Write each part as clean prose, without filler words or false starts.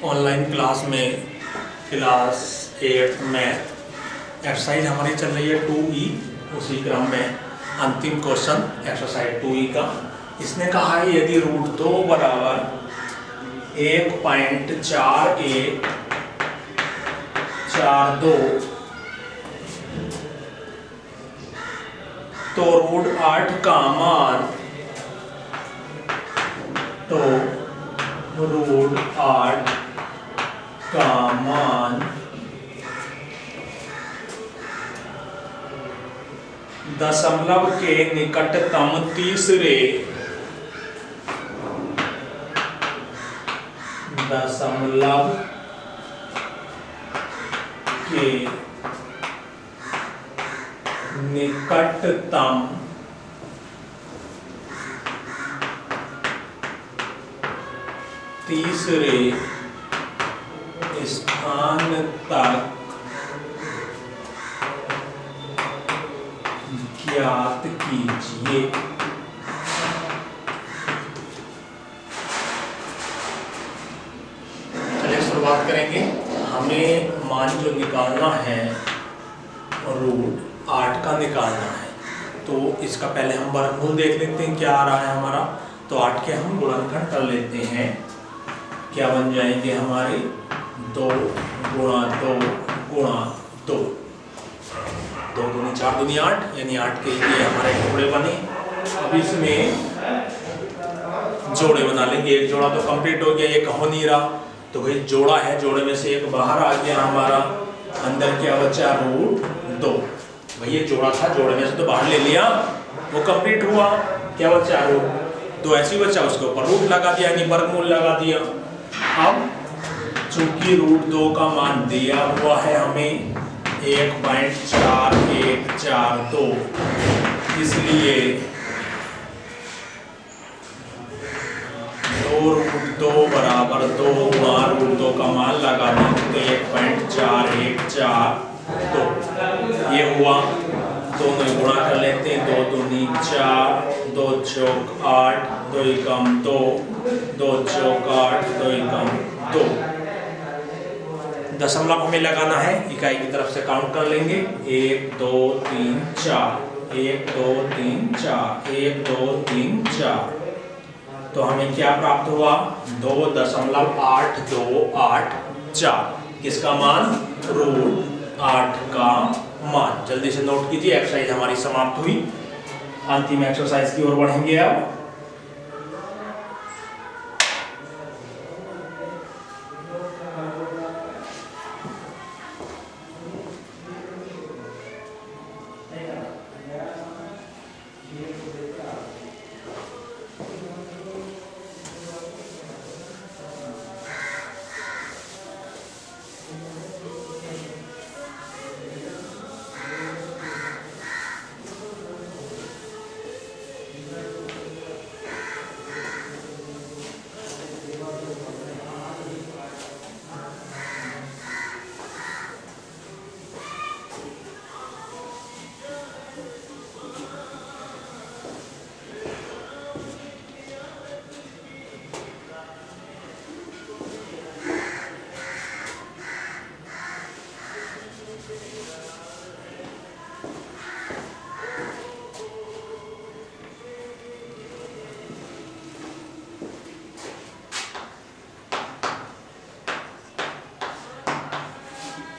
Online class में class 8 math exercise हमारी चल रही है 2E। उसी क्रम में अंतिम क्वेश्चन एक्सरसाइज 2E का इसने कहा है यदि √2 बराबर 1.4142 तो √8 का मान √8 का मान दशमलव के निकटतम तीसरे दशमलव के निकटतम तीसरे स्थान तक ज्ञात कीजिए। चलिए शुरुआत करेंगे। हमें मान जो निकालना है √8 का निकालना है, तो इसका पहले हम वर्गमूल देख लेते हैं क्या आ रहा है हमारा। तो 8 के हम गुणनखंड कर लेते हैं। क्या बन जाएंगे हमारे 2 गुणा 2 गुणा 2, 2 दूनी 4 दूनी 8, यानी 8 के लिए हमारे जोड़े बने। अब इसमें जोड़े बना लेंगे। एक जोड़ा तो कंप्लीट हो गया, एक हो नहीं रहा, तो भाई जोड़ा है, जोड़े में से एक बाहर आ गया हमारा, अंदर क्या बचा √2। भाई ये जोड़ा था, जोड़े में से तो बाहर ले लिया, वो कंप्लीट हुआ, क्या बचा √2 ऐसे ही बचा, उसके ऊपर रूट लगा दिया यानी वर्गमूल लगा दिया। अब चूंकि √2 का मान दिया हुआ है हमें 1.4142, इसलिए 2√2 बराबर 2 गुणा √2 का मान लगा देंगे तो 1.4142 ये हुआ। दोनों गुणा कर लेते हैं, 2 दूनी 4, 2 चौक 8, 2 एकम 2, 2 चौक 8, 2 एकम 2। दशमलव हमें लगाना है, इकाई की तरफ से काउंट कर लेंगे 1 2 3 4, 1 2 3 4, 1 2 3 4। तो हमें क्या प्राप्त हुआ 2.8284। किसका मान? √8 का मान। जल्दी से नोट कीजिए, एक्सरसाइज हमारी समाप्त हुई। अंतिम एक्सरसाइज की ओर बढ़ेंगे अब।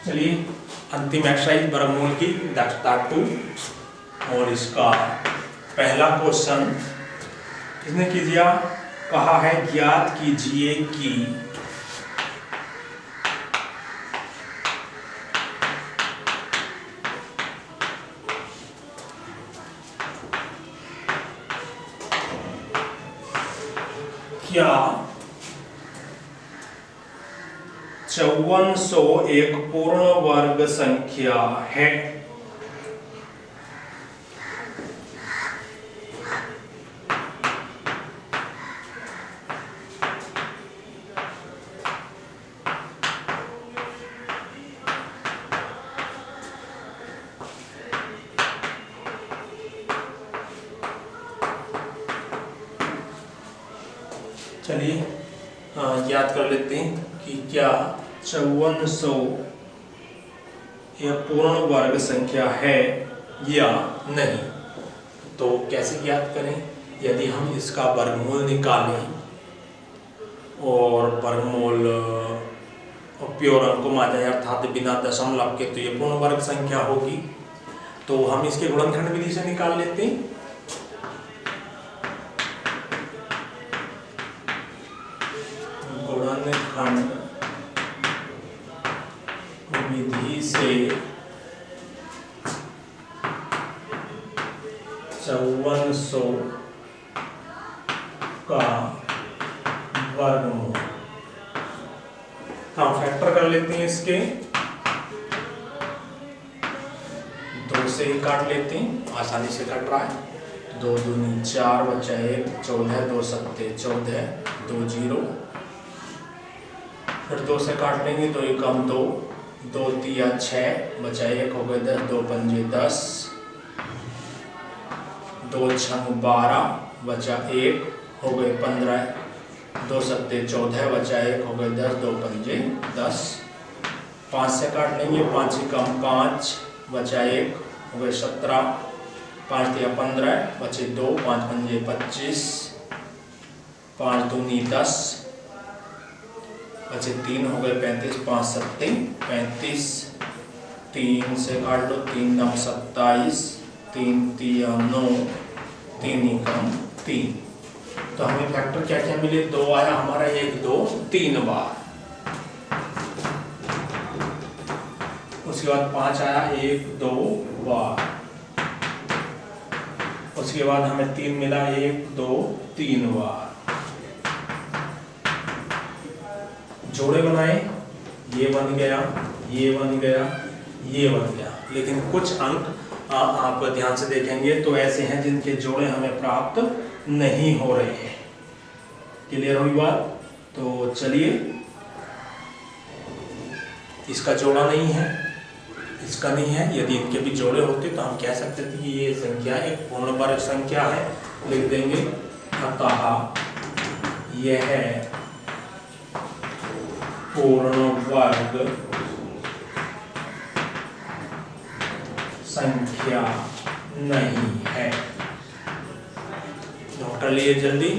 चलिए अंतिम एक्सरसाइज वर्गमूल की दक्षता 2, और इसका पहला क्वेश्चन इसने कीजिए, कहा है ज्ञात कीजिए कि क्या 5400 एक पूर्ण वर्ग संख्या है? चलिए याद कर लेते हैं कि क्या 5400 यह पूर्ण वर्ग संख्या है या नहीं। तो कैसे ज्ञात करें? यदि हम इसका वर्गमूल निकालें और वर्गमूल प्योर अंकों में आ जाए अर्थात बिना दशमलव के, तो ये पूर्ण वर्ग संख्या होगी। तो हम इसके गुणनखंड विधि से निकाल लेते हैं। गुणनखंड विधि से 5400 का वर्गमूल हम फैक्टर कर लेते हैं। इसके 2 से ही काट लेते हैं, आसानी से कट रहा है। 2 दूनी 4 बचा 1, 14, 2 सत्ते 14, 2 0। फिर 2 से काट लेंगे, 2 एकम 2, 2 तिया 6 बचा 1 हो गए 10, 2 पंजे 10, 2 छंग 12 बचा 1 हो गए 15, 2 सत्ते 14 बचा 1 हो गए 10, 2 पंजे 10। 5 से काट लेंगे, 5 एकम 5 बचा 1 हो गए 17, 5 तिया 15 बचे 2, 5 पंजे 25, 5 दूनी 10 बचे 3 हो गए 35, 5 सत्ते 35, 3 से काट लो, 3 9 27, 3 तिया 9, 3 एकम 3। तो हमें फैक्टर क्या क्या मिले? 2 आया हमारा 1 2 3 बार। उसके बाद 5 आया 1 2 बार। उसके बाद हमें 3 मिला 1 2 3 बार। जोड़े बनाए, ये बन गया, ये बन गया, ये बन गया। लेकिन कुछ अंक आप ध्यान से देखेंगे तो ऐसे हैं जिनके जोड़े हमें प्राप्त नहीं हो रहे हैं। क्लियर हुई बात? तो चलिए, इसका जोड़ा नहीं है, इसका नहीं है। यदि इनके भी जोड़े होते तो हम कह सकते थे कि ये संख्या एक पूर्ण वर्ग संख्या है। लिख देंगे अतः यह पूर्ण वर्ग संख्या नहीं है। नोट कर लिए जल्दी।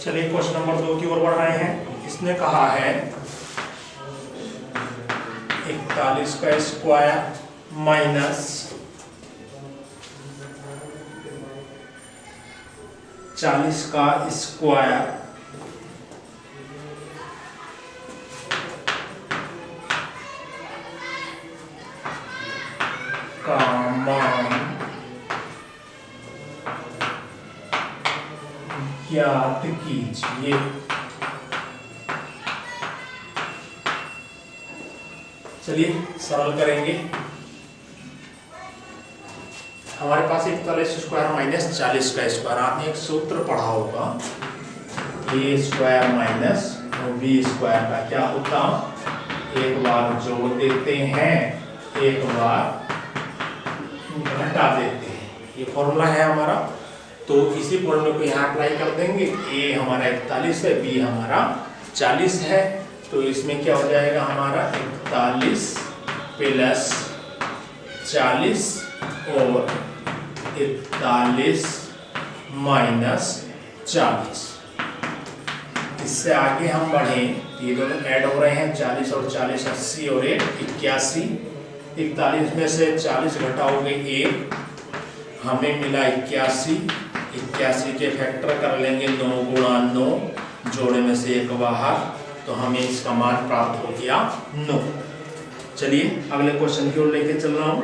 चलिए क्वेश्चन नंबर 2 की ओर बढ़ रहे हैं। इसने कहा है 41 का स्क्वायर माइनस 40 का स्क्वायर का मान ज्ञात कीजिए। चलिए सरल करेंगे। हमारे पास 41 स्क्वायर माइनस 40 का स्क्वायर, आपने एक सूत्र पढ़ा होगा, ए स्क्वायर माइनस बी स्क्वायर का क्या होता, एक बार जोड़ देते हैं, एक बार घटा देते हैं। ये फॉर्मूला है हमारा। तो इसी फॉर्मूले को यहाँ अप्लाई कर देंगे। ए हमारा 41 है, बी हमारा 40 है। तो इसमें क्या हो जाएगा हमारा 41 प्लस 40 और 41 माइनस 40। इससे आगे हम बढ़ें, ये दोनों ऐड हो रहे हैं, 40 और 40 80 और 1 81। 41 में से 40 घटाओगे 1, हमें मिला 81। 81 के फैक्टर कर लेंगे 9 गुणा 9, जोड़े में से 1 बाहर, तो हमें इसका मान प्राप्त हो गया 9। चलिए अगले क्वेश्चन की ओर लेके चल रहा हूँ।